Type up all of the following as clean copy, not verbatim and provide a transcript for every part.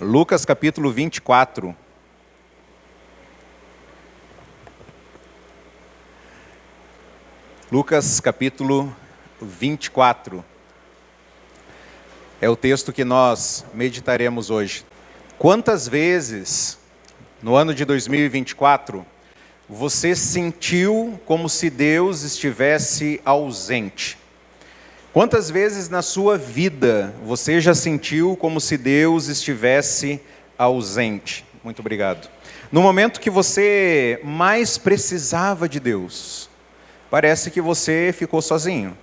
Lucas capítulo 24. Lucas capítulo 24. É o texto que nós meditaremos hoje. Quantas vezes, no ano de 2024, você sentiu como se Deus estivesse ausente? Quantas vezes na sua vida você já sentiu como se Deus estivesse ausente? Muito obrigado. No momento que você mais precisava de Deus, parece que você ficou sozinho.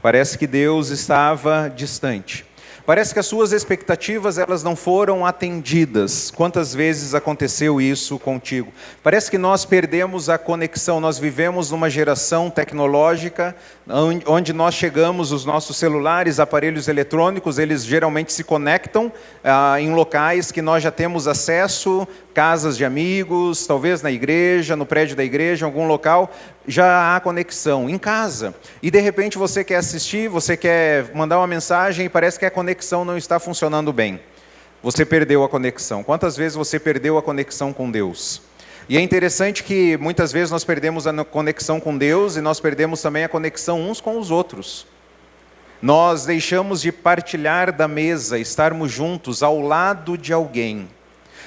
Parece que Deus estava distante. Parece que as suas expectativas elas não foram atendidas. Quantas vezes aconteceu isso contigo? Parece que nós perdemos a conexão. Nós vivemos numa geração tecnológica onde nós chegamos, os nossos celulares, aparelhos eletrônicos, eles geralmente se conectam em locais que nós já temos acesso, casas de amigos, talvez na igreja, no prédio da igreja, em algum local, já há conexão, em casa. E de repente você quer assistir, você quer mandar uma mensagem e parece que a conexão não está funcionando bem. Você perdeu a conexão. Quantas vezes você perdeu a conexão com Deus? E é interessante que muitas vezes nós perdemos a conexão com Deus e nós perdemos também a conexão uns com os outros. Nós deixamos de partilhar da mesa, estarmos juntos ao lado de alguém.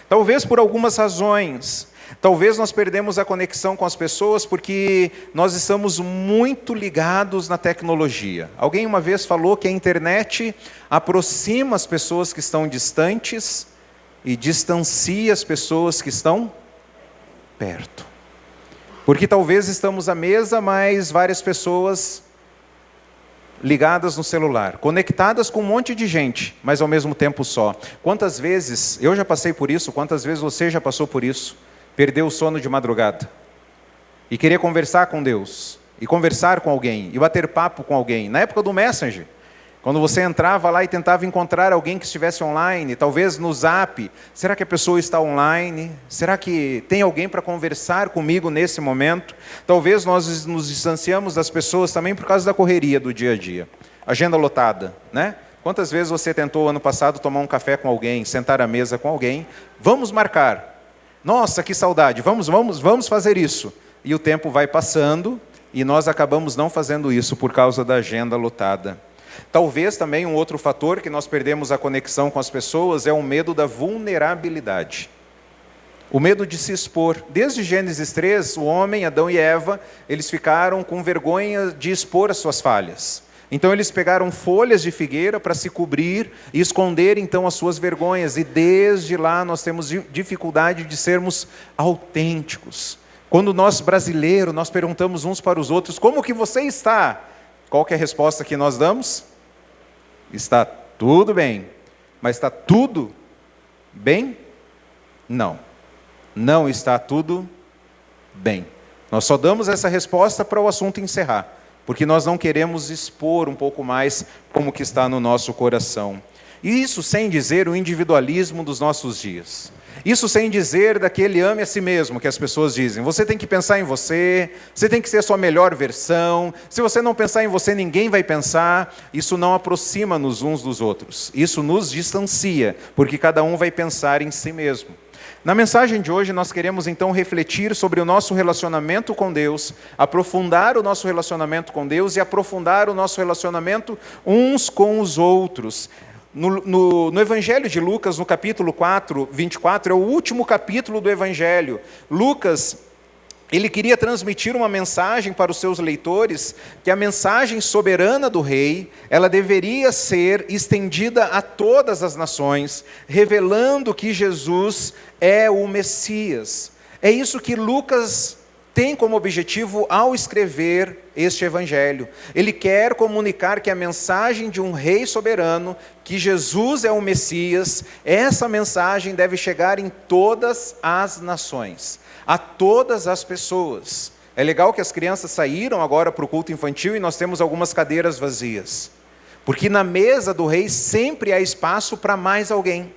Talvez por algumas razões. Talvez nós perdemos a conexão com as pessoas porque nós estamos muito ligados na tecnologia. Alguém uma vez falou que a internet aproxima as pessoas que estão distantes e distancia as pessoas que estão perto. Porque talvez estamos à mesa, mas várias pessoas ligadas no celular, conectadas com um monte de gente, mas ao mesmo tempo só. Quantas vezes, eu já passei por isso, quantas vezes você já passou por isso? Perdeu o sono de madrugada e queria conversar com Deus, e conversar com alguém, e bater papo com alguém. Na época do Messenger, quando você entrava lá e tentava encontrar alguém que estivesse online, talvez no Zap, será que a pessoa está online? Será que tem alguém para conversar comigo nesse momento? Talvez nós nos distanciamos das pessoas também por causa da correria do dia a dia. Agenda lotada, né? Quantas vezes você tentou ano passado tomar um café com alguém, sentar à mesa com alguém? Vamos marcar. Nossa, que saudade, vamos fazer isso. E o tempo vai passando e nós acabamos não fazendo isso por causa da agenda lotada. Talvez também um outro fator que nós perdemos a conexão com as pessoas é o medo da vulnerabilidade. O medo de se expor. Desde Gênesis 3, o homem, Adão e Eva, eles ficaram com vergonha de expor as suas falhas. Então eles pegaram folhas de figueira para se cobrir e esconder então as suas vergonhas. E desde lá nós temos dificuldade de sermos autênticos. Quando nós brasileiros, nós perguntamos uns para os outros, como que você está? Qual que é a resposta que nós damos? Está tudo bem. Mas está tudo bem? Não. Não está tudo bem. Nós só damos essa resposta para o assunto encerrar. Porque nós não queremos expor um pouco mais como que está no nosso coração. E isso sem dizer o individualismo dos nossos dias. Isso sem dizer daquele ame a si mesmo que as pessoas dizem. Você tem que pensar em você, você tem que ser a sua melhor versão. Se você não pensar em você, ninguém vai pensar. Isso não aproxima-nos uns dos outros. Isso nos distancia, porque cada um vai pensar em si mesmo. Na mensagem de hoje nós queremos então refletir sobre o nosso relacionamento com Deus, aprofundar o nosso relacionamento com Deus e aprofundar o nosso relacionamento uns com os outros. No Evangelho de Lucas, no capítulo 4, 24, é o último capítulo do Evangelho. Lucas, ele queria transmitir uma mensagem para os seus leitores, que a mensagem soberana do rei, ela deveria ser estendida a todas as nações, revelando que Jesus é o Messias. É isso que Lucas tem como objetivo ao escrever este evangelho. Ele quer comunicar que a mensagem de um rei soberano, que Jesus é o Messias, essa mensagem deve chegar em todas as nações, a todas as pessoas. É legal que as crianças saíram agora para o culto infantil e nós temos algumas cadeiras vazias. Porque na mesa do rei sempre há espaço para mais alguém.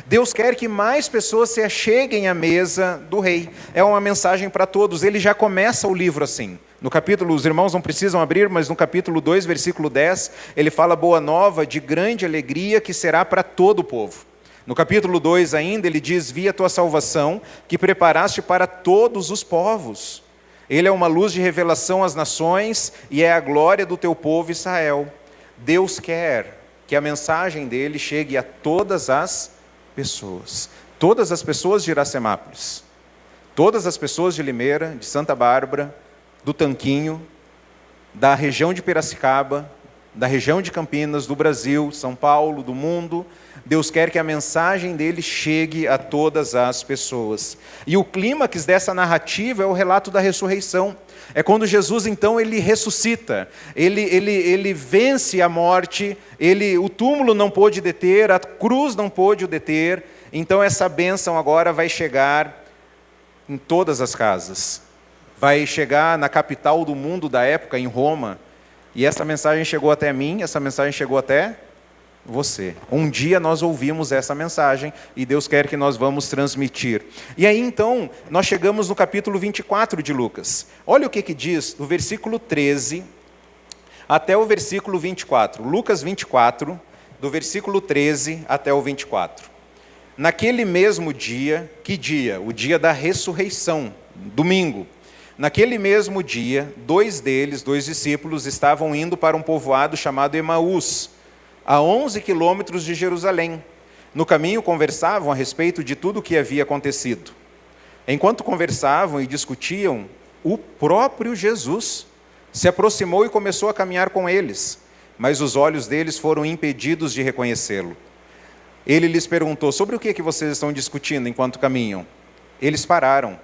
Deus quer que mais pessoas se acheguem à mesa do rei. É uma mensagem para todos. Ele já começa o livro assim. No capítulo, os irmãos não precisam abrir, mas no capítulo 2, versículo 10, ele fala boa nova de grande alegria que será para todo o povo. No capítulo 2 ainda, ele diz: vi a tua salvação, que preparaste para todos os povos. Ele é uma luz de revelação às nações e é a glória do teu povo Israel. Deus quer que a mensagem dele chegue a todas as pessoas. Todas as pessoas de Iracemápolis. Todas as pessoas de Limeira, de Santa Bárbara, do Tanquinho, da região de Piracicaba, da região de Campinas, do Brasil, São Paulo, do mundo. Deus quer que a mensagem dele chegue a todas as pessoas. E o clímax dessa narrativa é o relato da ressurreição. É quando Jesus, então, ele ressuscita, ele vence a morte, o túmulo não pôde deter, a cruz não pôde o deter. Então essa bênção agora vai chegar em todas as casas. Vai chegar na capital do mundo da época, em Roma. E essa mensagem chegou até mim, essa mensagem chegou até você. Um dia nós ouvimos essa mensagem e Deus quer que nós vamos transmitir. E aí então, nós chegamos no capítulo 24 de Lucas. Olha o que diz do versículo 13 até o versículo 24. Lucas 24, do versículo 13 até o 24. Naquele mesmo dia, que dia? O dia da ressurreição, domingo. Naquele mesmo dia, dois discípulos, estavam indo para um povoado chamado Emaús, a 11 quilômetros de Jerusalém. No caminho conversavam a respeito de tudo o que havia acontecido. Enquanto conversavam e discutiam, o próprio Jesus se aproximou e começou a caminhar com eles, mas os olhos deles foram impedidos de reconhecê-lo. Ele lhes perguntou: sobre o que vocês estão discutindo enquanto caminham? Eles pararam,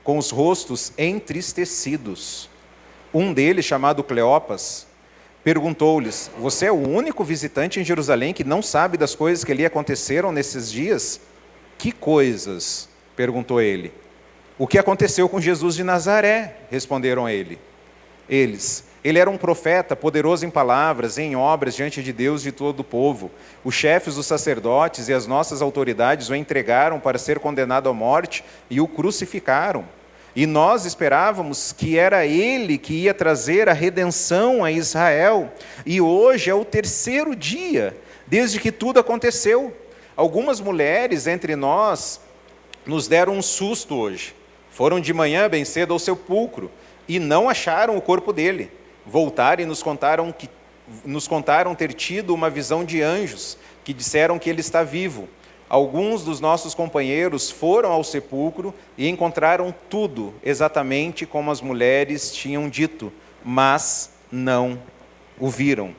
com os rostos entristecidos. Um deles, chamado Cleopas, perguntou-lhes: você é o único visitante em Jerusalém que não sabe das coisas que ali aconteceram nesses dias? Que coisas? Perguntou ele. O que aconteceu com Jesus de Nazaré? Responderam eles. Ele era um profeta, poderoso em palavras, em obras, diante de Deus e de todo o povo. Os chefes dos sacerdotes e as nossas autoridades o entregaram para ser condenado à morte e o crucificaram. E nós esperávamos que era ele que ia trazer a redenção a Israel. E hoje é o terceiro dia, desde que tudo aconteceu. Algumas mulheres entre nós nos deram um susto hoje. Foram de manhã bem cedo ao sepulcro e não acharam o corpo dele. Voltaram e nos contaram ter tido uma visão de anjos que disseram que ele está vivo. Alguns dos nossos companheiros foram ao sepulcro e encontraram tudo exatamente como as mulheres tinham dito, mas não o viram.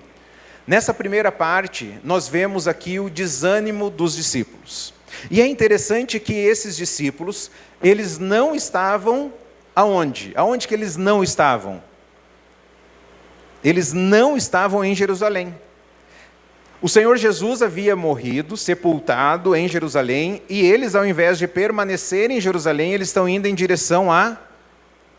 Nessa primeira parte, nós vemos aqui o desânimo dos discípulos. E é interessante que esses discípulos, eles não estavam aonde? Aonde que eles não estavam? Eles não estavam em Jerusalém. O Senhor Jesus havia morrido, sepultado em Jerusalém, e eles, ao invés de permanecer em Jerusalém, eles estão indo em direção a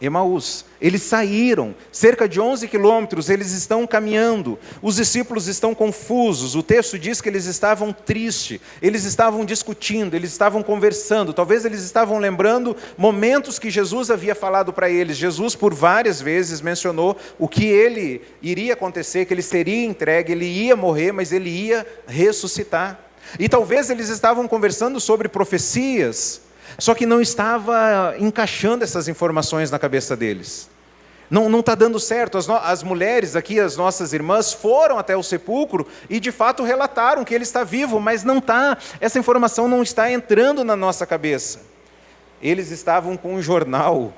Emaús. Eles saíram, cerca de 11 quilômetros, eles estão caminhando. Os discípulos estão confusos, o texto diz que eles estavam tristes, eles estavam discutindo, eles estavam conversando, talvez eles estavam lembrando momentos que Jesus havia falado para eles. Jesus por várias vezes mencionou o que ele iria acontecer, que ele seria entregue, ele ia morrer, mas ele ia ressuscitar. E talvez eles estavam conversando sobre profecias, só que não estava encaixando essas informações na cabeça deles. Não está dando certo. As mulheres aqui, as nossas irmãs, foram até o sepulcro e de fato relataram que ele está vivo, mas não está, essa informação não está entrando na nossa cabeça. Eles estavam com um jornal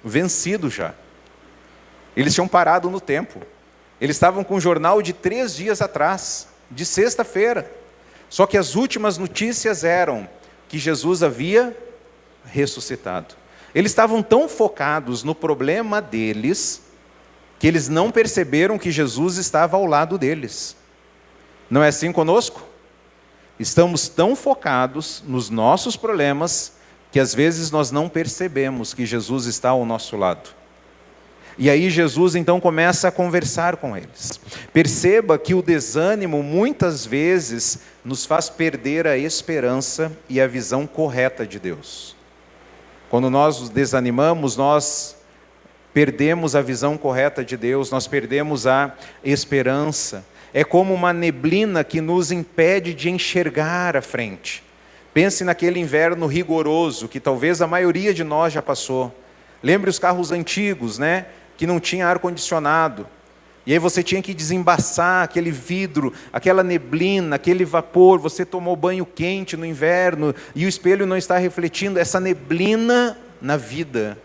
vencido já. Eles tinham parado no tempo. Eles estavam com um jornal de 3 dias atrás, de sexta-feira. Só que as últimas notícias eram que Jesus havia ressuscitado. Eles estavam tão focados no problema deles, que eles não perceberam que Jesus estava ao lado deles. Não é assim conosco? Estamos tão focados nos nossos problemas, que às vezes nós não percebemos que Jesus está ao nosso lado. E aí Jesus então começa a conversar com eles. Perceba que o desânimo muitas vezes nos faz perder a esperança e a visão correta de Deus. Quando nós desanimamos, nós perdemos a visão correta de Deus, nós perdemos a esperança. é como uma neblina que nos impede de enxergar à frente. Pense naquele inverno rigoroso que talvez a maioria de nós já passou. Lembre os carros antigos, né? Que não tinha ar-condicionado. E aí você tinha que desembaçar aquele vidro, aquela neblina, aquele vapor. Você tomou banho quente no inverno e o espelho não está refletindo essa neblina na vida.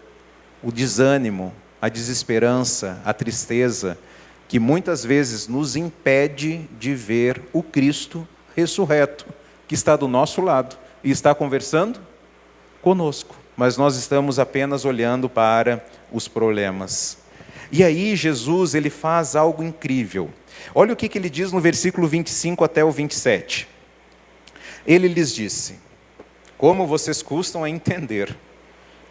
O desânimo, a desesperança, a tristeza, que muitas vezes nos impede de ver o Cristo ressurreto, que está do nosso lado e está conversando conosco. Mas nós estamos apenas olhando para os problemas. E aí Jesus, ele faz algo incrível. Olha o que ele diz no versículo 25 até o 27. Ele lhes disse: como vocês custam a entender,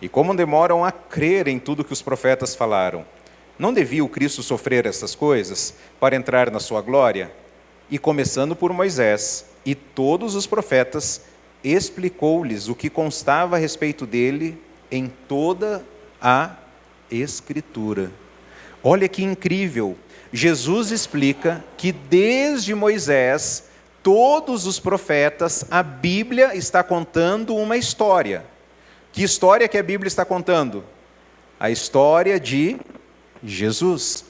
e como demoram a crer em tudo que os profetas falaram. Não devia o Cristo sofrer essas coisas para entrar na sua glória? E começando por Moisés e todos os profetas, explicou-lhes o que constava a respeito dele em toda a Escritura. Olha que incrível, Jesus explica que desde Moisés, todos os profetas, a Bíblia está contando uma história. Que história que a Bíblia está contando? A história de Jesus.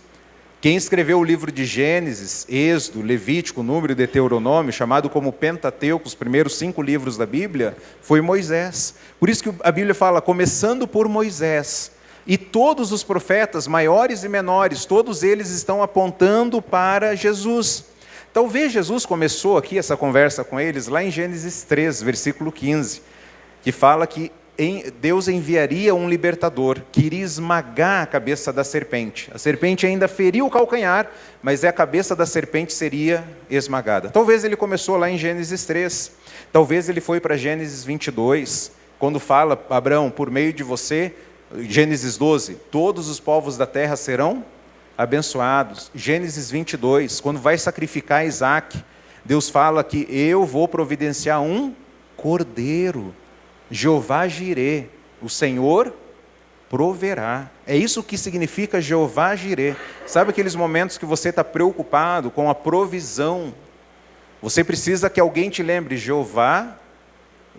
Quem escreveu o livro de Gênesis, Êxodo, Levítico, Número e Deuteronômio, chamado como Pentateuco, os primeiros 5 livros da Bíblia, foi Moisés. Por isso que a Bíblia fala, começando por Moisés. E todos os profetas, maiores e menores, todos eles estão apontando para Jesus. Talvez Jesus começou aqui essa conversa com eles lá em Gênesis 3, versículo 15, que fala que Deus enviaria um libertador, que iria esmagar a cabeça da serpente. A serpente ainda feriu o calcanhar, mas a cabeça da serpente seria esmagada. Talvez ele começou lá em Gênesis 3, talvez ele foi para Gênesis 22, quando fala, Abraão, por meio de você, Gênesis 12, todos os povos da terra serão abençoados. Gênesis 22, quando vai sacrificar Isaac, Deus fala que eu vou providenciar um cordeiro. Jeová Jirê, o Senhor proverá. É isso que significa Jeová Jirê. Sabe aqueles momentos que você está preocupado com a provisão? Você precisa que alguém te lembre, Jeová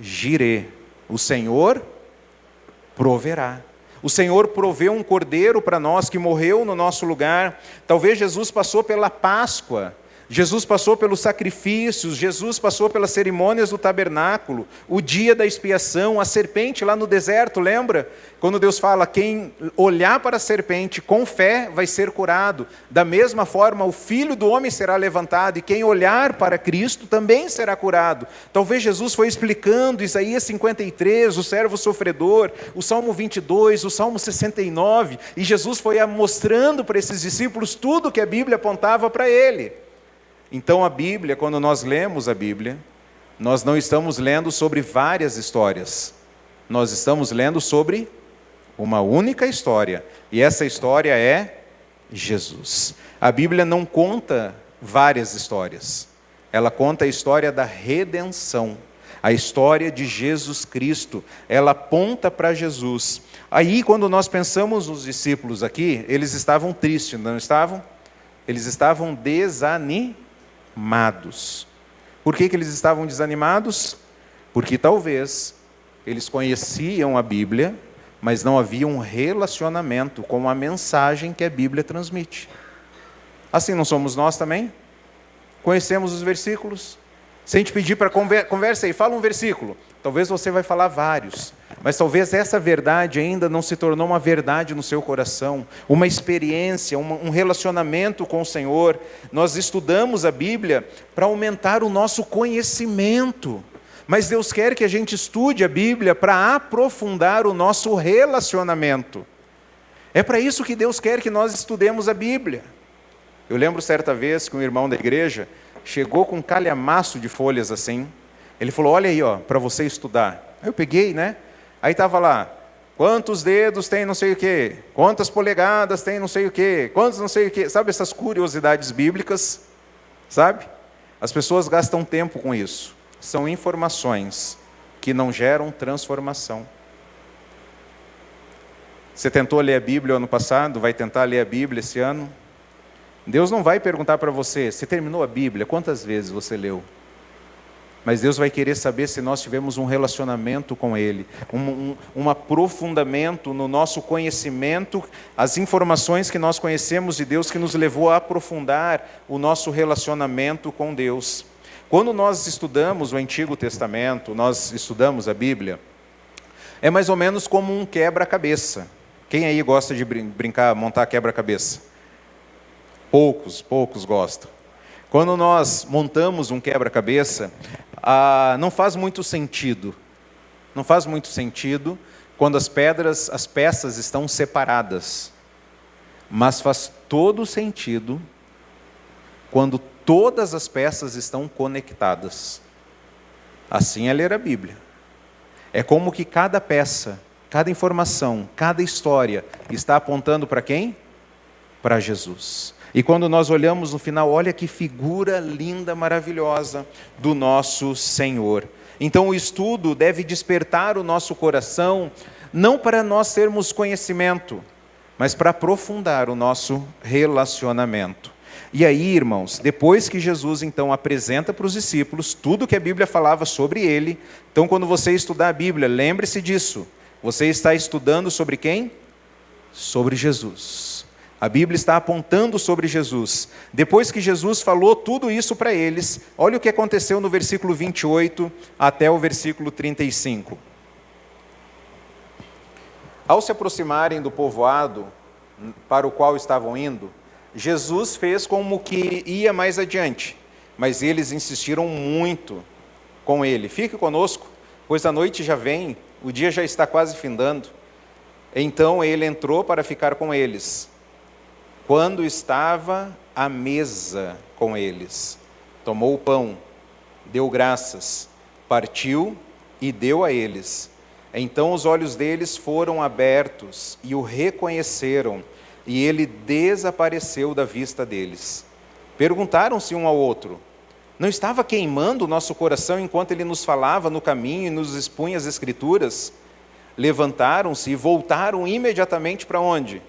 Jirê, o Senhor proverá. O Senhor proveu um cordeiro para nós que morreu no nosso lugar. Talvez Jesus passou pela Páscoa, Jesus passou pelos sacrifícios, Jesus passou pelas cerimônias do tabernáculo, o dia da expiação, a serpente lá no deserto, lembra? Quando Deus fala, quem olhar para a serpente com fé vai ser curado. Da mesma forma, o Filho do Homem será levantado, e quem olhar para Cristo também será curado. Talvez Jesus foi explicando Isaías 53, o servo sofredor, o Salmo 22, o Salmo 69, e Jesus foi mostrando para esses discípulos tudo que a Bíblia apontava para ele. Então a Bíblia, quando nós lemos a Bíblia, nós não estamos lendo sobre várias histórias. Nós estamos lendo sobre uma única história. E essa história é Jesus. A Bíblia não conta várias histórias. Ela conta a história da redenção. A história de Jesus Cristo. Ela aponta para Jesus. Aí, quando nós pensamos nos discípulos aqui, eles estavam tristes, não estavam? Eles estavam desanimados. Por que eles estavam desanimados? Porque talvez eles conheciam a Bíblia, mas não havia um relacionamento com a mensagem que a Bíblia transmite. Assim não somos nós também? Conhecemos os versículos? Se a gente pedir para conversa aí, fala um versículo, talvez você vai falar vários, mas talvez essa verdade ainda não se tornou uma verdade no seu coração, uma experiência, um relacionamento com o Senhor. Nós estudamos a Bíblia para aumentar o nosso conhecimento, mas Deus quer que a gente estude a Bíblia para aprofundar o nosso relacionamento. É para isso que Deus quer que nós estudemos a Bíblia. Eu lembro certa vez que um irmão da igreja chegou com um calhamaço de folhas assim. Ele falou, olha aí, para você estudar. Aí eu peguei, né? Aí estava lá, quantos dedos tem não sei o quê, quantas polegadas tem não sei o quê, quantos não sei o quê. Sabe essas curiosidades bíblicas? Sabe? As pessoas gastam tempo com isso. São informações que não geram transformação. Você tentou ler a Bíblia ano passado? Vai tentar ler a Bíblia esse ano? Deus não vai perguntar para você, você terminou a Bíblia, quantas vezes você leu? Mas Deus vai querer saber se nós tivemos um relacionamento com Ele, um aprofundamento no nosso conhecimento, as informações que nós conhecemos de Deus que nos levou a aprofundar o nosso relacionamento com Deus. Quando nós estudamos o Antigo Testamento, nós estudamos a Bíblia, é mais ou menos como um quebra-cabeça. Quem aí gosta de brincar, montar quebra-cabeça? Poucos gostam. Quando nós montamos um quebra-cabeça, não faz muito sentido. Não faz muito sentido quando as peças estão separadas. Mas faz todo sentido quando todas as peças estão conectadas. Assim é ler a Bíblia. É como que cada peça, cada informação, cada história está apontando para quem? Para Jesus. E quando nós olhamos no final, olha que figura linda, maravilhosa do nosso Senhor. Então o estudo deve despertar o nosso coração, não para nós termos conhecimento, mas para aprofundar o nosso relacionamento. E aí, irmãos, depois que Jesus então apresenta para os discípulos tudo que a Bíblia falava sobre ele, então quando você estudar a Bíblia, lembre-se disso, você está estudando sobre quem? Sobre Jesus. A Bíblia está apontando sobre Jesus. Depois que Jesus falou tudo isso para eles, olha o que aconteceu no versículo 28 até o versículo 35. Ao se aproximarem do povoado para o qual estavam indo, Jesus fez como que ia mais adiante, mas eles insistiram muito com ele. Fique conosco, pois a noite já vem, o dia já está quase findando. Então ele entrou para ficar com eles. Quando estava à mesa com eles, tomou o pão, deu graças, partiu e deu a eles. Então os olhos deles foram abertos e o reconheceram, e ele desapareceu da vista deles. Perguntaram-se um ao outro: não estava queimando o nosso coração enquanto ele nos falava no caminho e nos expunha as Escrituras? Levantaram-se e voltaram imediatamente para onde?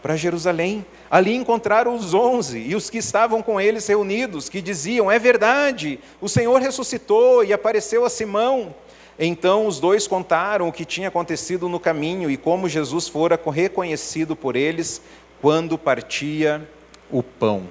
Para Jerusalém. Ali encontraram os 11 e os que estavam com eles reunidos, que diziam: é verdade, o Senhor ressuscitou e apareceu a Simão. Então os dois contaram o que tinha acontecido no caminho e como Jesus fora reconhecido por eles quando partia o pão.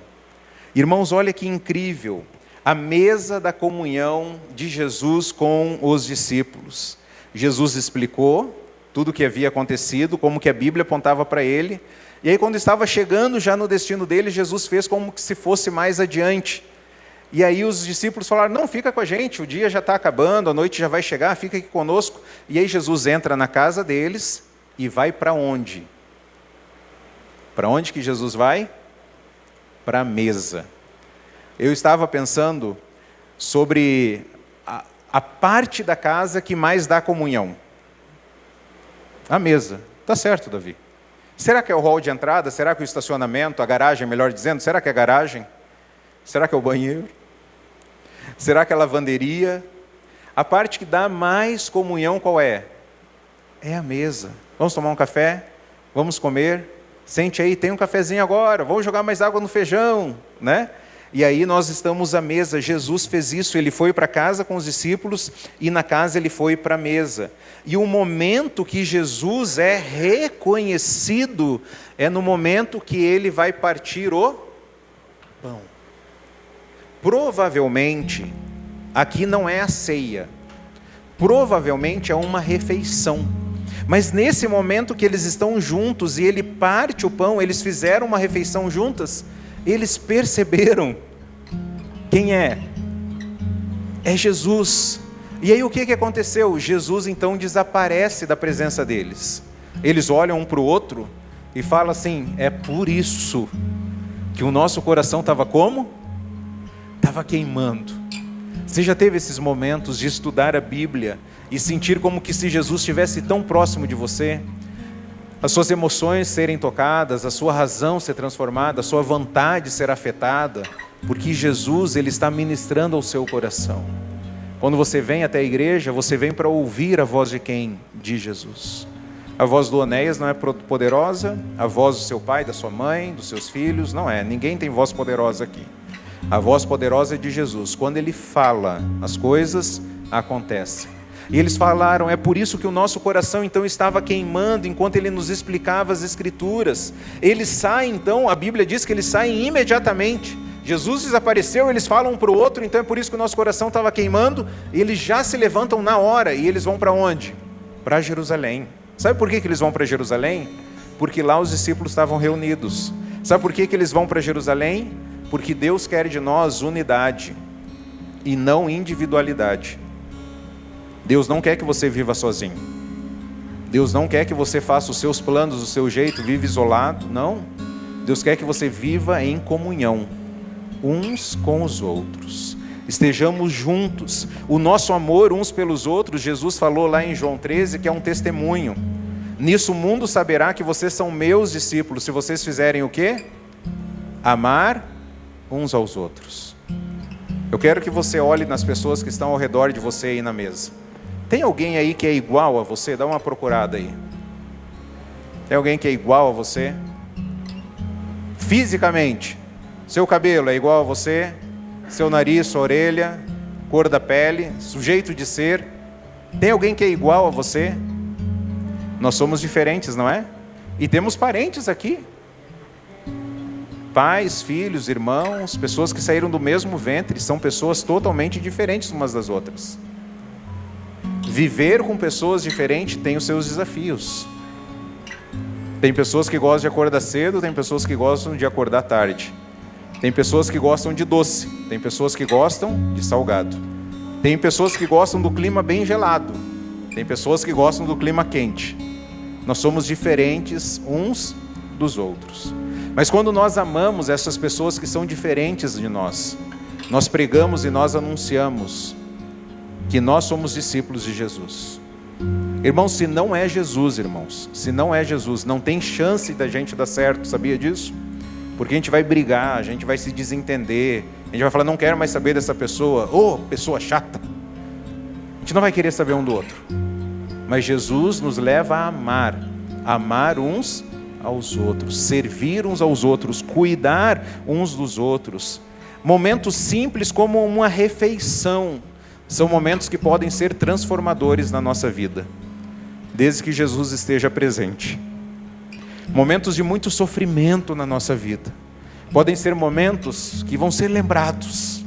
Irmãos, olha que incrível, a mesa da comunhão de Jesus com os discípulos. Jesus explicou tudo o que havia acontecido, como que a Bíblia apontava para ele. E aí, quando estava chegando já no destino dele, Jesus fez como se fosse mais adiante. E aí os discípulos falaram: não, fica com a gente, o dia já está acabando, a noite já vai chegar, fica aqui conosco. E aí Jesus entra na casa deles e vai para onde? Para onde que Jesus vai? Para a mesa. Eu estava pensando sobre a parte da casa que mais dá comunhão. A mesa. Está certo, Davi. Será que é o hall de entrada? Será que é o estacionamento? A garagem, melhor dizendo? Será que é a garagem? Será que é o banheiro? Será que é a lavanderia? A parte que dá mais comunhão qual é? É a mesa. Vamos tomar um café? Vamos comer? Sente aí, tem um cafezinho agora, vamos jogar mais água no feijão, né? E aí nós estamos à mesa. Jesus fez isso, ele foi para casa com os discípulos e na casa ele foi para a mesa. E o momento que Jesus é reconhecido é no momento que ele vai partir o pão. Provavelmente, aqui não é a ceia, provavelmente é uma refeição. Mas nesse momento que eles estão juntos e ele parte o pão, eles fizeram uma refeição juntas, eles perceberam quem é? É Jesus. E aí o que aconteceu? Jesus então desaparece da presença deles. Eles olham um para o outro e falam assim: é por isso que o nosso coração estava como? Estava queimando. Você já teve esses momentos de estudar a Bíblia e sentir como que se Jesus estivesse tão próximo de você? As suas emoções serem tocadas, a sua razão ser transformada, a sua vontade ser afetada, porque Jesus, ele está ministrando ao seu coração. Quando você vem até a igreja, você vem para ouvir a voz de quem? De Jesus. A voz do Onéias não é poderosa, a voz do seu pai, da sua mãe, dos seus filhos, não é. Ninguém tem voz poderosa aqui. A voz poderosa é de Jesus. Quando Ele fala, as coisas acontecem. E eles falaram, é por isso que o nosso coração então estava queimando, enquanto Ele nos explicava as Escrituras. Eles saem então, a Bíblia diz que eles saem imediatamente. Jesus desapareceu, eles falam um para o outro, então é por isso que o nosso coração estava queimando. E eles já se levantam na hora, e eles vão para onde? Para Jerusalém. Sabe por que eles vão para Jerusalém? Porque lá os discípulos estavam reunidos. Sabe por que eles vão para Jerusalém? Porque Deus quer de nós unidade e não individualidade. Deus não quer que você viva sozinho. Deus não quer que você faça os seus planos do seu jeito, viva isolado. Não. Deus quer que você viva em comunhão, uns com os outros. Estejamos juntos. O nosso amor uns pelos outros, Jesus falou lá em João 13, que é um testemunho. Nisso o mundo saberá que vocês são meus discípulos, se vocês fizerem o quê? Amar uns aos outros. Eu quero que você olhe nas pessoas que estão ao redor de você aí na mesa. Tem alguém aí que é igual a você? Dá uma procurada aí. Tem alguém que é igual a você? Fisicamente. Seu cabelo é igual a você? Seu nariz, sua orelha, cor da pele, jeito de ser. Tem alguém que é igual a você? Nós somos diferentes, não é? E temos parentes aqui. Pais, filhos, irmãos, pessoas que saíram do mesmo ventre, são pessoas totalmente diferentes umas das outras. Viver com pessoas diferentes tem os seus desafios. Tem pessoas que gostam de acordar cedo, tem pessoas que gostam de acordar tarde. Tem pessoas que gostam de doce, tem pessoas que gostam de salgado. Tem pessoas que gostam do clima bem gelado, tem pessoas que gostam do clima quente. Nós somos diferentes uns dos outros. Mas quando nós amamos essas pessoas que são diferentes de nós pregamos e nós anunciamos que nós somos discípulos de Jesus. Irmãos, se não é Jesus, se não é Jesus, não tem chance da gente dar certo, sabia disso? Porque a gente vai brigar, a gente vai se desentender, a gente vai falar, não quero mais saber dessa pessoa, pessoa chata. A gente não vai querer saber um do outro. Mas Jesus nos leva a amar uns aos outros, servir uns aos outros, cuidar uns dos outros. Momentos simples como uma refeição, são momentos que podem ser transformadores na nossa vida, desde que Jesus esteja presente. Momentos de muito sofrimento na nossa vida, podem ser momentos que vão ser lembrados.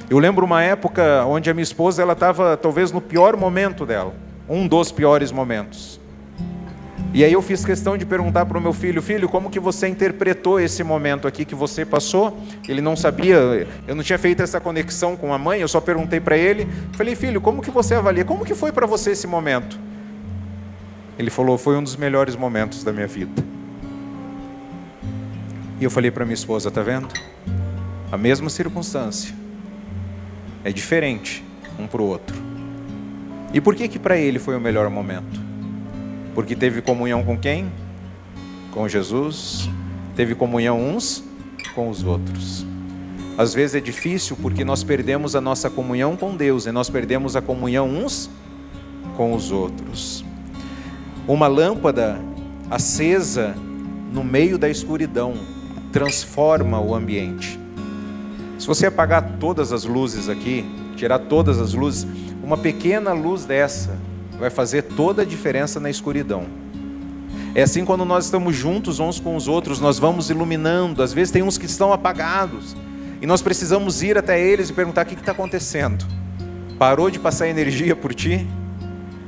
Eu lembro uma época onde a minha esposa, ela estava talvez no pior momento dela, um dos piores momentos. E aí eu fiz questão de perguntar para o meu filho, como que você interpretou esse momento aqui que você passou? Ele não sabia, eu não tinha feito essa conexão com a mãe, eu só perguntei para ele, falei, filho, como que você avalia? Como que foi para você esse momento? Ele falou, foi um dos melhores momentos da minha vida. E eu falei para minha esposa, tá vendo? A mesma circunstância, é diferente um para o outro. E por que para ele foi o melhor momento? Porque teve comunhão com quem? Com Jesus. Teve comunhão uns com os outros. Às vezes é difícil porque nós perdemos a nossa comunhão com Deus e nós perdemos a comunhão uns com os outros. Uma lâmpada acesa no meio da escuridão transforma o ambiente. Se você apagar todas as luzes aqui, tirar todas as luzes, uma pequena luz dessa vai fazer toda a diferença na escuridão. É assim quando nós estamos juntos uns com os outros, nós vamos iluminando. Às vezes tem uns que estão apagados e nós precisamos ir até eles e perguntar, o que está acontecendo? Parou de passar energia por ti?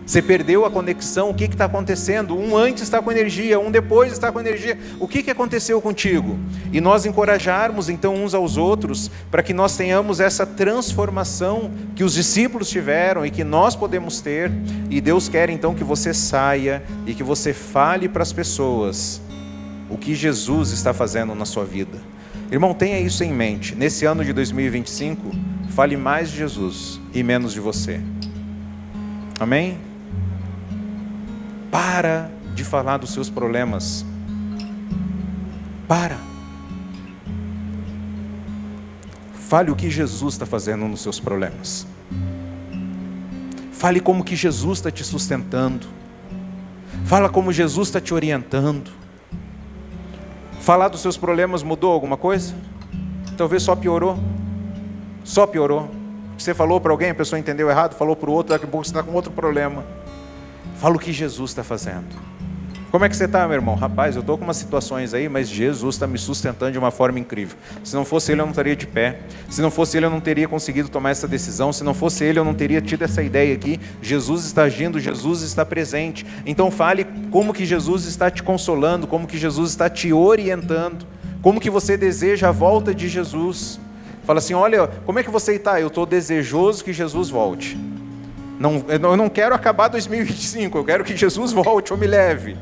Você perdeu a conexão, o que está acontecendo? Um antes está com energia, um depois está com energia. O que aconteceu contigo? E nós encorajarmos então uns aos outros, para que nós tenhamos essa transformação que os discípulos tiveram e que nós podemos ter. E Deus quer então que você saia e que você fale para as pessoas o que Jesus está fazendo na sua vida. Irmão, tenha isso em mente. Nesse ano de 2025, fale mais de Jesus e menos de você. Amém? Para de falar dos seus problemas. Para. Fale o que Jesus está fazendo nos seus problemas. Fale como que Jesus está te sustentando. Fala como Jesus está te orientando. Falar dos seus problemas mudou alguma coisa? Talvez só piorou. Só piorou. Você falou para alguém, a pessoa entendeu errado, falou para o outro, daqui a pouco você está com outro problema. Fala o que Jesus está fazendo. Como é que você está, meu irmão? Rapaz, eu estou com umas situações aí, mas Jesus está me sustentando de uma forma incrível. Se não fosse Ele, eu não estaria de pé. Se não fosse Ele, eu não teria conseguido tomar essa decisão. Se não fosse Ele, eu não teria tido essa ideia aqui. Jesus está agindo, Jesus está presente. Então fale como que Jesus está te consolando, como que Jesus está te orientando, como que você deseja a volta de Jesus. Fala assim, olha, como é que você está? Eu estou desejoso que Jesus volte. Eu não quero acabar 2025, eu quero que Jesus volte ou me leve.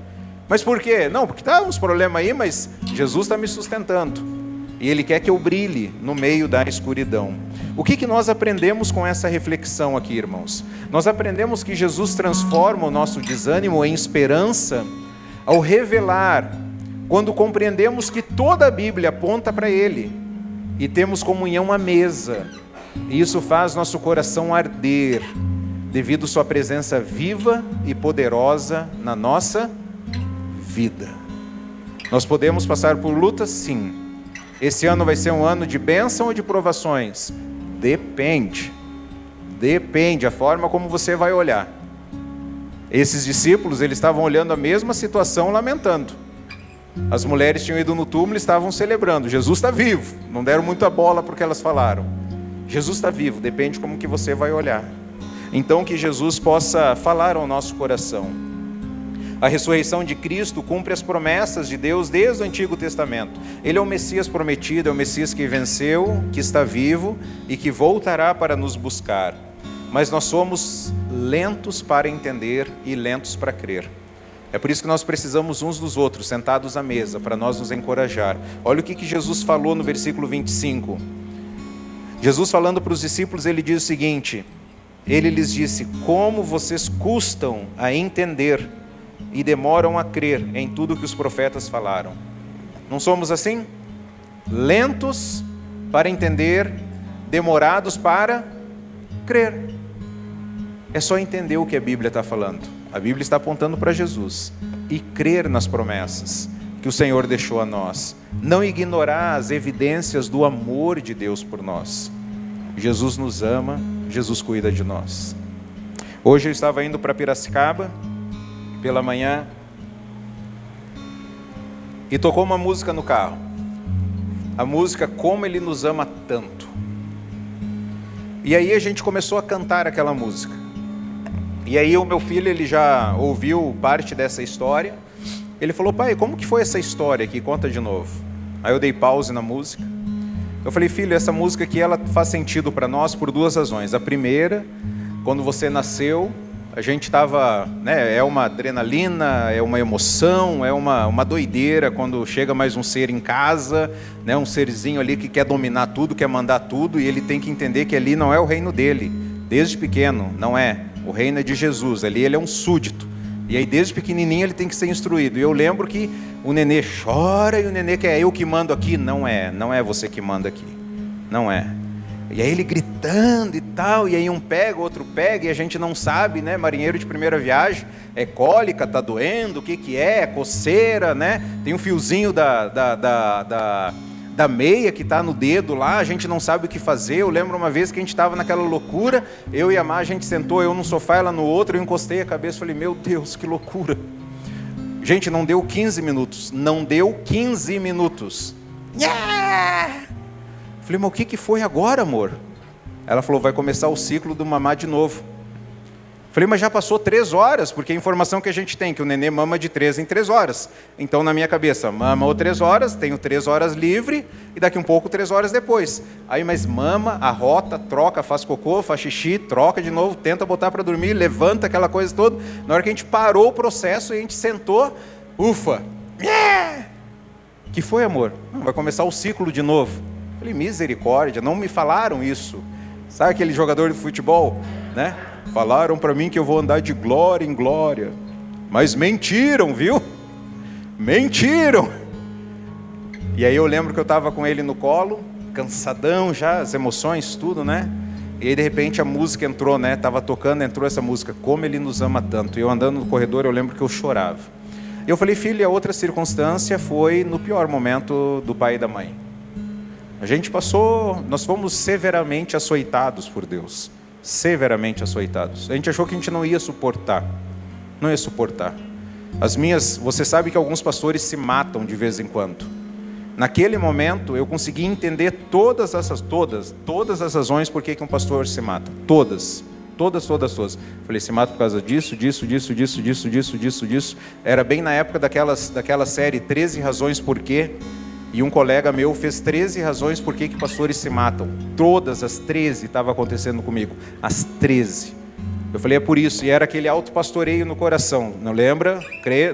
Mas por quê? Não, porque está uns problemas aí, mas Jesus está me sustentando. E Ele quer que eu brilhe no meio da escuridão. O que nós aprendemos com essa reflexão aqui, irmãos? Nós aprendemos que Jesus transforma o nosso desânimo em esperança ao revelar, quando compreendemos que toda a Bíblia aponta para Ele e temos comunhão à mesa. E isso faz nosso coração arder, devido à sua presença viva e poderosa na nossa vida. Nós podemos passar por lutas? Sim. Esse ano vai ser um ano de bênção ou de provações? Depende a forma como você vai olhar. Esses discípulos, eles estavam olhando a mesma situação, lamentando. As mulheres tinham ido no túmulo e estavam celebrando. Jesus está vivo. Não deram muita bola para o que elas falaram. Jesus está vivo, depende como que você vai olhar. Então que Jesus possa falar ao nosso coração. A ressurreição de Cristo cumpre as promessas de Deus desde o Antigo Testamento. Ele é o Messias prometido, é o Messias que venceu, que está vivo e que voltará para nos buscar. Mas nós somos lentos para entender e lentos para crer. É por isso que nós precisamos uns dos outros, sentados à mesa, para nós nos encorajar. Olha o que Jesus falou no versículo 25. Jesus falando para os discípulos, ele diz o seguinte, ele lhes disse, como vocês custam a entender e demoram a crer em tudo que os profetas falaram. Não somos assim? Lentos para entender, demorados para crer. É só entender o que a Bíblia está falando. A Bíblia está apontando para Jesus. E crer nas promessas que o Senhor deixou a nós. Não ignorar as evidências do amor de Deus por nós. Jesus nos ama, Jesus cuida de nós. Hoje eu estava indo para Piracicaba, pela manhã, e tocou uma música no carro. A música Como Ele Nos Ama Tanto. E aí a gente começou a cantar aquela música. E aí o meu filho, ele já ouviu parte dessa história. Ele falou, pai, como que foi essa história aqui? Conta de novo. Aí eu dei pause na música. Eu falei, filho, essa música aqui, ela faz sentido para nós por duas razões. A primeira, quando você nasceu, a gente estava, né, é uma adrenalina, é uma emoção, é uma doideira quando chega mais um ser em casa, né, um serzinho ali que quer dominar tudo, quer mandar tudo, e ele tem que entender que ali não é o reino dele, desde pequeno, não é. O reino é de Jesus, ali ele é um súdito. E aí desde pequenininho ele tem que ser instruído. E eu lembro que o nenê chora e o nenê quer, eu que mando aqui. Não é você que manda aqui. Não é. E aí ele gritando e tal, e aí um pega, outro pega, e a gente não sabe, né? Marinheiro de primeira viagem, é cólica, tá doendo, o que é coceira, né? Tem um fiozinho da meia que está no dedo lá, a gente não sabe o que fazer. Eu lembro uma vez que a gente estava naquela loucura, eu e a Má, a gente sentou, eu num sofá, ela no outro, eu encostei a cabeça e falei, meu Deus, que loucura. Gente, não deu 15 minutos, Yeah! Falei, mas o que foi agora, amor? Ela falou, vai começar o ciclo do mamar de novo. Falei, mas já passou 3 horas, porque a informação que a gente tem, que o nenê mama de 3 em 3 horas. Então, na minha cabeça, mama ou 3 horas, tenho 3 horas livre, e daqui um pouco 3 horas depois. Aí, mas mama, arrota, troca, faz cocô, faz xixi, troca de novo, tenta botar para dormir, levanta aquela coisa toda. Na hora que a gente parou o processo e a gente sentou, ufa! Yeah! Que foi, amor? Vai começar o ciclo de novo. Falei, misericórdia, não me falaram isso. Sabe aquele jogador de futebol, né? Falaram para mim que eu vou andar de glória em glória. Mas mentiram, viu? Mentiram! E aí eu lembro que eu estava com ele no colo, cansadão já, as emoções, tudo, né? E aí de repente a música entrou, né? Tava tocando, entrou essa música, Como Ele Nos Ama Tanto. E eu andando no corredor, eu lembro que eu chorava. E eu falei, filho, e a outra circunstância foi no pior momento do pai e da mãe. Nós fomos severamente açoitados por Deus. Severamente açoitados. A gente achou que a gente não ia suportar. Não ia suportar. Você sabe que alguns pastores se matam de vez em quando. Naquele momento, eu consegui entender todas as razões por que um pastor se mata. Todas. Falei, se mata por causa disso. Era bem na época daquela série 13 razões por quê. E um colega meu fez 13 razões por que pastores se matam. Todas as 13 estavam acontecendo comigo. As 13. Eu falei, é por isso. E era aquele autopastoreio no coração. Não lembra?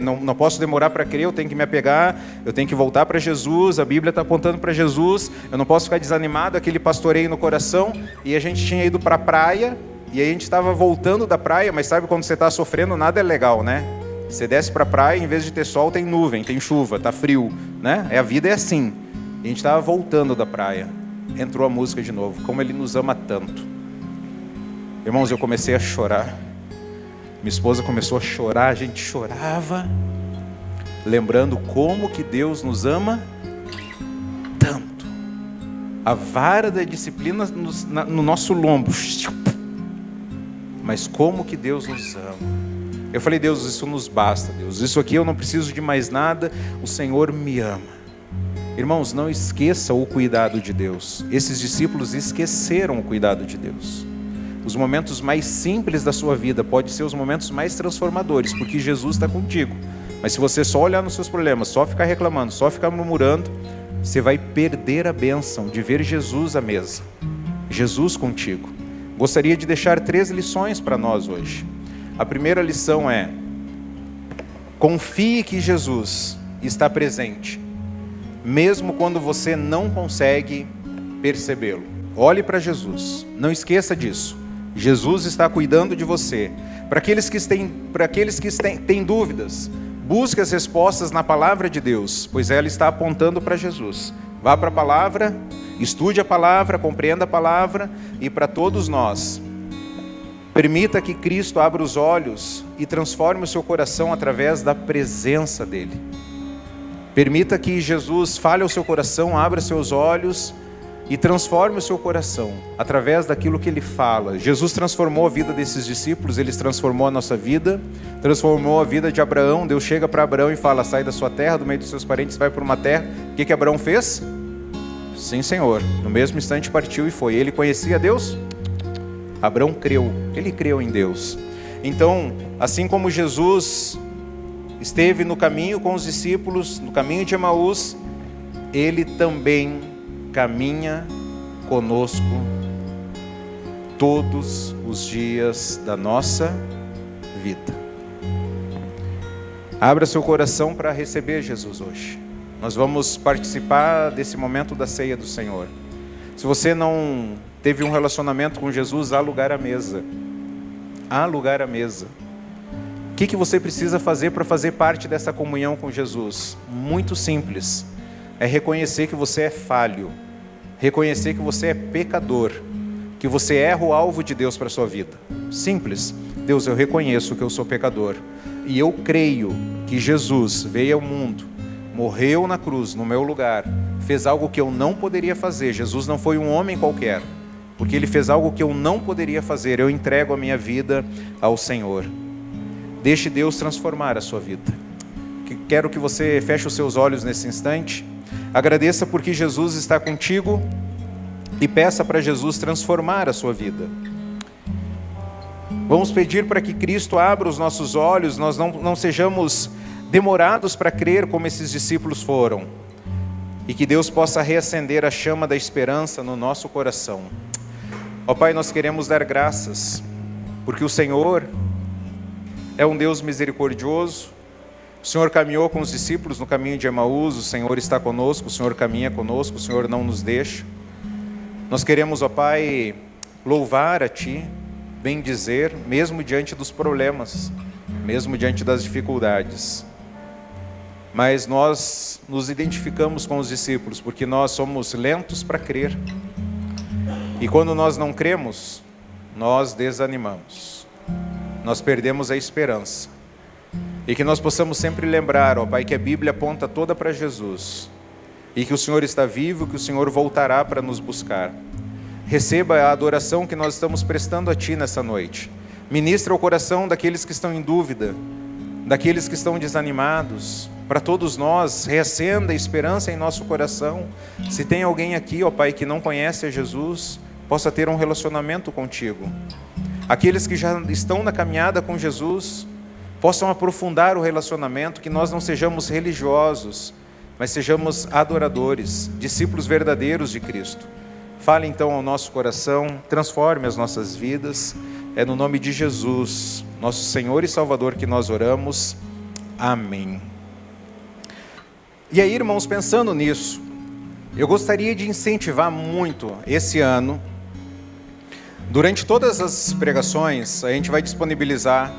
Não posso demorar para crer, eu tenho que me apegar, eu tenho que voltar para Jesus, a Bíblia está apontando para Jesus, eu não posso ficar desanimado, aquele pastoreio no coração. E a gente tinha ido para a praia, e aí a gente estava voltando da praia, mas sabe quando você está sofrendo, nada é legal, né? Você desce para a praia, em vez de ter sol, tem nuvem, tem chuva, está frio, né? A vida é assim. E a gente estava voltando da praia. Entrou a música de novo, Como Ele Nos Ama Tanto. Irmãos, eu comecei a chorar. Minha esposa começou a chorar, a gente chorava, lembrando como que Deus nos ama tanto. A vara da disciplina no nosso lombo. Mas como que Deus nos ama. Eu falei, Deus, isso nos basta, Deus. Isso aqui eu não preciso de mais nada, o Senhor me ama. Irmãos, não esqueça o cuidado de Deus. Esses discípulos esqueceram o cuidado de Deus. Os momentos mais simples da sua vida podem ser os momentos mais transformadores, porque Jesus está contigo. Mas se você só olhar nos seus problemas, só ficar reclamando, só ficar murmurando, você vai perder a bênção de ver Jesus à mesa. Jesus contigo. Gostaria de deixar 3 lições para nós hoje. A primeira lição é: confie que Jesus está presente, mesmo quando você não consegue percebê-lo. Olhe para Jesus, não esqueça disso. Jesus está cuidando de você. Para aqueles que têm dúvidas, busque as respostas na palavra de Deus, pois ela está apontando para Jesus. Vá para a palavra, estude a palavra, compreenda a palavra, e para todos nós, permita que Cristo abra os olhos e transforme o seu coração através da presença dEle. Permita que Jesus fale ao seu coração, abra seus olhos e transforme o seu coração através daquilo que Ele fala. Jesus transformou a vida desses discípulos, Ele transformou a nossa vida, transformou a vida de Abraão. Deus chega para Abraão e fala, sai da sua terra, do meio dos seus parentes, vai para uma terra. O que Abraão fez? Sim, Senhor. No mesmo instante partiu e foi. Ele conhecia Deus? Abraão creu, ele creu em Deus. Então, assim como Jesus esteve no caminho com os discípulos, no caminho de Emaús, Ele também caminha conosco todos os dias da nossa vida. Abra seu coração para receber Jesus hoje. Nós vamos participar desse momento da ceia do Senhor. Se você não teve um relacionamento com Jesus, há lugar à mesa. Há lugar à mesa. O que você precisa fazer para fazer parte dessa comunhão com Jesus? Muito simples. É reconhecer que você é falho. Reconhecer que você é pecador. Que você erra o alvo de Deus para a sua vida. Simples. Deus, eu reconheço que eu sou pecador. E eu creio que Jesus veio ao mundo, morreu na cruz, no meu lugar, fez algo que eu não poderia fazer. Jesus não foi um homem qualquer, porque Ele fez algo que eu não poderia fazer. Eu entrego a minha vida ao Senhor. Deixe Deus transformar a sua vida. Quero que você feche os seus olhos nesse instante. Agradeça porque Jesus está contigo e peça para Jesus transformar a sua vida. Vamos pedir para que Cristo abra os nossos olhos, nós não sejamos demorados para crer como esses discípulos foram, e que Deus possa reacender a chama da esperança no nosso coração. Ó Pai, nós queremos dar graças, porque o Senhor é um Deus misericordioso. O Senhor caminhou com os discípulos no caminho de Emaús, o Senhor está conosco, o Senhor caminha conosco, o Senhor não nos deixa. Nós queremos, ó Pai, louvar a Ti, bendizer, mesmo diante dos problemas, mesmo diante das dificuldades. Mas nós nos identificamos com os discípulos, porque nós somos lentos para crer. E quando nós não cremos, nós desanimamos, nós perdemos a esperança. E que nós possamos sempre lembrar, ó Pai, que a Bíblia aponta toda para Jesus. E que o Senhor está vivo, que o Senhor voltará para nos buscar. Receba a adoração que nós estamos prestando a Ti nessa noite. Ministra o coração daqueles que estão em dúvida, daqueles que estão desanimados. Para todos nós, reacenda a esperança em nosso coração. Se tem alguém aqui, ó Pai, que não conhece a Jesus, possa ter um relacionamento contigo. Aqueles que já estão na caminhada com Jesus, possam aprofundar o relacionamento, que nós não sejamos religiosos, mas sejamos adoradores, discípulos verdadeiros de Cristo. Fale então ao nosso coração, transforme as nossas vidas. É no nome de Jesus, nosso Senhor e Salvador, que nós oramos. Amém. E aí, irmãos, pensando nisso, eu gostaria de incentivar muito esse ano. Durante todas as pregações, a gente vai disponibilizar,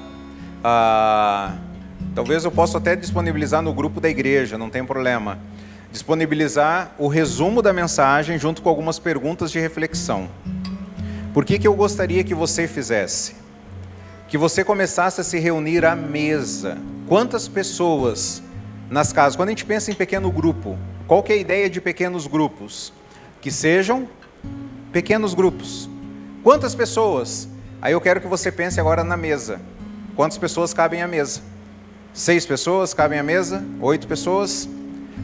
talvez eu possa até disponibilizar no grupo da igreja, não tem problema. Disponibilizar o resumo da mensagem junto com algumas perguntas de reflexão. Por que eu gostaria que você fizesse? Que você começasse a se reunir à mesa. Quantas pessoas nas casas? Quando a gente pensa em pequeno grupo, qual que é a ideia de pequenos grupos? Que sejam pequenos grupos. Quantas pessoas? Aí eu quero que você pense agora na mesa. Quantas pessoas cabem à mesa? 6 pessoas cabem à mesa? 8 pessoas?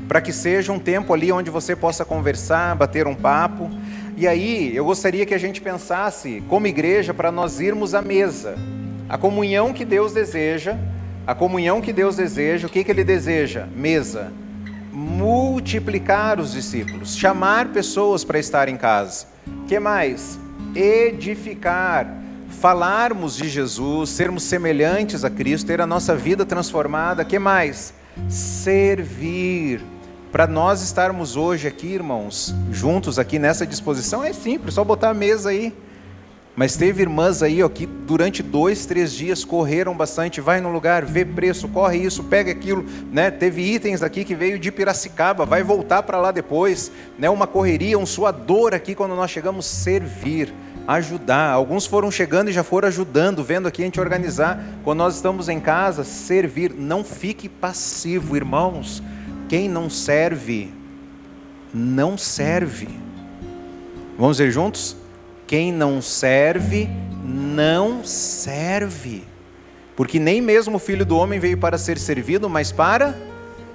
Para que seja um tempo ali onde você possa conversar, bater um papo. E aí eu gostaria que a gente pensasse como igreja para nós irmos à mesa. A comunhão que Deus deseja, o que Ele deseja? Mesa. Multiplicar os discípulos, chamar pessoas para estar em casa. O que mais? Edificar, falarmos de Jesus, sermos semelhantes a Cristo, ter a nossa vida transformada. O que mais? Servir. Para nós estarmos hoje aqui, irmãos, juntos aqui nessa disposição, é simples, só botar a mesa aí. Mas teve irmãs aí, ó, que durante 2, 3 dias correram bastante, vai no lugar, vê preço, corre isso, pega aquilo, né? Teve itens aqui que veio de Piracicaba, vai voltar para lá depois, né? Uma correria, um suador aqui quando nós chegamos, servir, ajudar. Alguns foram chegando e já foram ajudando, vendo aqui a gente organizar. Quando nós estamos em casa, servir. Não fique passivo, irmãos. Quem não serve, não serve. Vamos ver juntos? Quem não serve, não serve. Porque nem mesmo o Filho do Homem veio para ser servido, mas para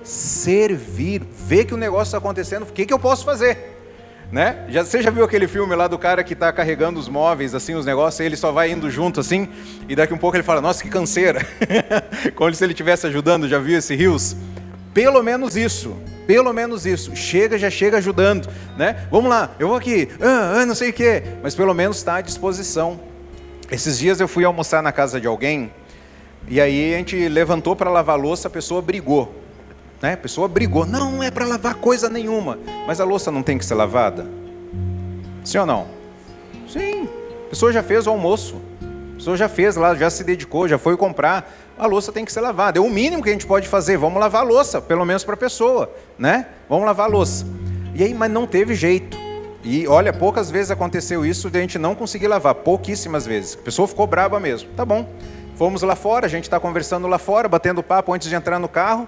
servir. Vê que o negócio está acontecendo, o que eu posso fazer? Né? Você já viu aquele filme lá do cara que está carregando os móveis, assim, os negócios, e ele só vai indo junto assim, e daqui um pouco ele fala, nossa, que canseira. Como se ele estivesse ajudando, já viu esse Rios? Pelo menos isso, já chega ajudando, né? Vamos lá, eu vou aqui, não sei o que, mas pelo menos está à disposição. Esses dias eu fui almoçar na casa de alguém, e aí a gente levantou para lavar louça, a pessoa brigou, né? A pessoa brigou, não é para lavar coisa nenhuma, mas a louça não tem que ser lavada? Sim ou não? Sim, a pessoa já fez o almoço, a pessoa já fez lá, já se dedicou, já foi comprar, a louça tem que ser lavada, é o mínimo que a gente pode fazer, vamos lavar a louça, pelo menos para a pessoa, né? Vamos lavar a louça. E aí, mas não teve jeito, e olha, poucas vezes aconteceu isso de a gente não conseguir lavar, pouquíssimas vezes, a pessoa ficou brava mesmo, tá bom, fomos lá fora, a gente está conversando lá fora, batendo papo antes de entrar no carro,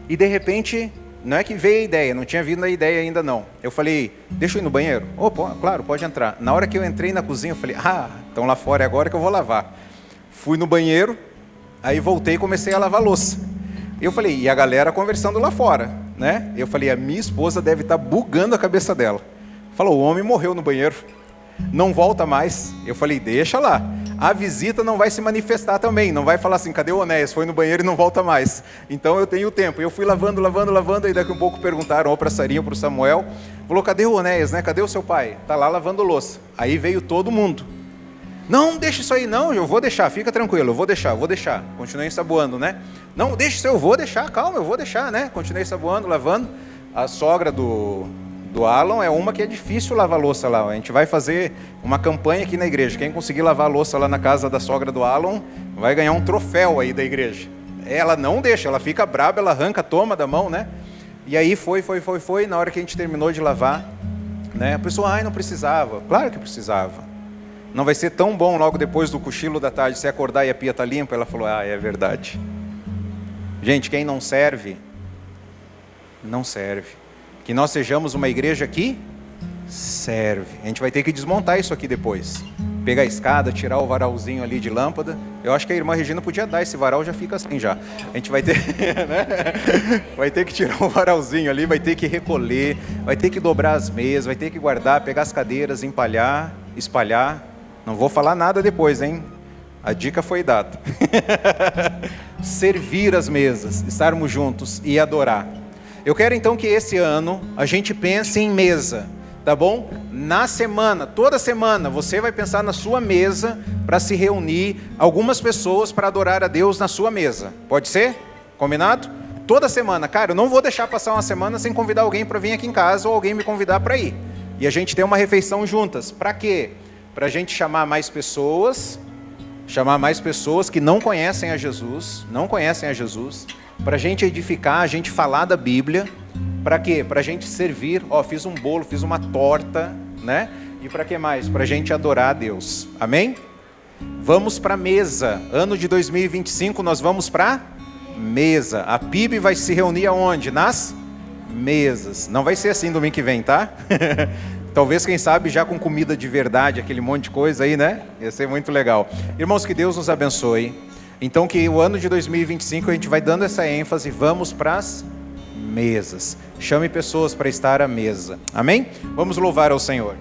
e de repente, não é que veio a ideia, não tinha vindo a ideia ainda não, eu falei, deixa eu ir no banheiro? Claro, pode entrar. Na hora que eu entrei na cozinha, eu falei, então lá fora é agora que eu vou lavar. Fui no banheiro, aí voltei e comecei a lavar a louça. Eu falei, e a galera conversando lá fora, né? Eu falei, a minha esposa deve estar bugando a cabeça dela. Falou, o homem morreu no banheiro, não volta mais. Eu falei, deixa lá. A visita não vai se manifestar também, não vai falar assim, cadê o Onéias? Foi no banheiro e não volta mais. Então eu tenho tempo. Eu fui lavando, e daqui a pouco perguntaram, ou para a Sarinha, ou para o Samuel, falou, cadê o Onéias, né? Cadê o seu pai? Está lá lavando louça. Aí veio todo mundo. Não, deixa isso aí não, eu vou deixar, fica tranquilo, eu vou deixar. Continuei ensaboando, né? Não, deixa isso, eu vou deixar, calma, eu vou deixar, né? Continuei ensaboando, lavando. A sogra do Alan é uma que é difícil lavar louça lá. A gente vai fazer uma campanha aqui na igreja. Quem conseguir lavar louça lá na casa da sogra do Alan vai ganhar um troféu aí da igreja. Ela não deixa, ela fica braba, ela arranca, toma da mão, né? E aí foi. Na hora que a gente terminou de lavar, né? A pessoa, não precisava. Claro que precisava. Não vai ser tão bom logo depois do cochilo da tarde você acordar e a pia está limpa? Ela falou, é verdade. Gente, quem não serve, não serve. Que nós sejamos uma igreja que serve. A gente vai ter que desmontar isso aqui depois. Pegar a escada, tirar o varalzinho ali de lâmpada. Eu acho que a irmã Regina podia dar esse varal, já fica assim já. A gente vai ter, né? Vai ter que tirar o varalzinho ali, vai ter que recolher, vai ter que dobrar as mesas, vai ter que guardar, pegar as cadeiras, empalhar, espalhar. Não vou falar nada depois, hein? A dica foi dada. Servir as mesas, estarmos juntos e adorar. Eu quero então que esse ano a gente pense em mesa. Tá bom? Na semana, toda semana, você vai pensar na sua mesa para se reunir algumas pessoas para adorar a Deus na sua mesa. Pode ser? Combinado? Toda semana. Cara, eu não vou deixar passar uma semana sem convidar alguém para vir aqui em casa ou alguém me convidar para ir. E a gente ter uma refeição juntas. Para quê? Para a gente chamar mais pessoas que não conhecem a Jesus, para a gente edificar, a gente falar da Bíblia. Para quê? Para a gente servir. Fiz um bolo, fiz uma torta, né? E para que mais? Para a gente adorar a Deus. Amém? Vamos para a mesa. Ano de 2025 nós vamos para mesa. A PIB vai se reunir aonde? Nas mesas. Não vai ser assim domingo que vem, tá? Talvez, quem sabe, já com comida de verdade, aquele monte de coisa aí, né? Ia ser muito legal. Irmãos, que Deus nos abençoe. Então, que o ano de 2025 a gente vai dando essa ênfase. Vamos para as mesas. Chame pessoas para estar à mesa. Amém? Vamos louvar ao Senhor.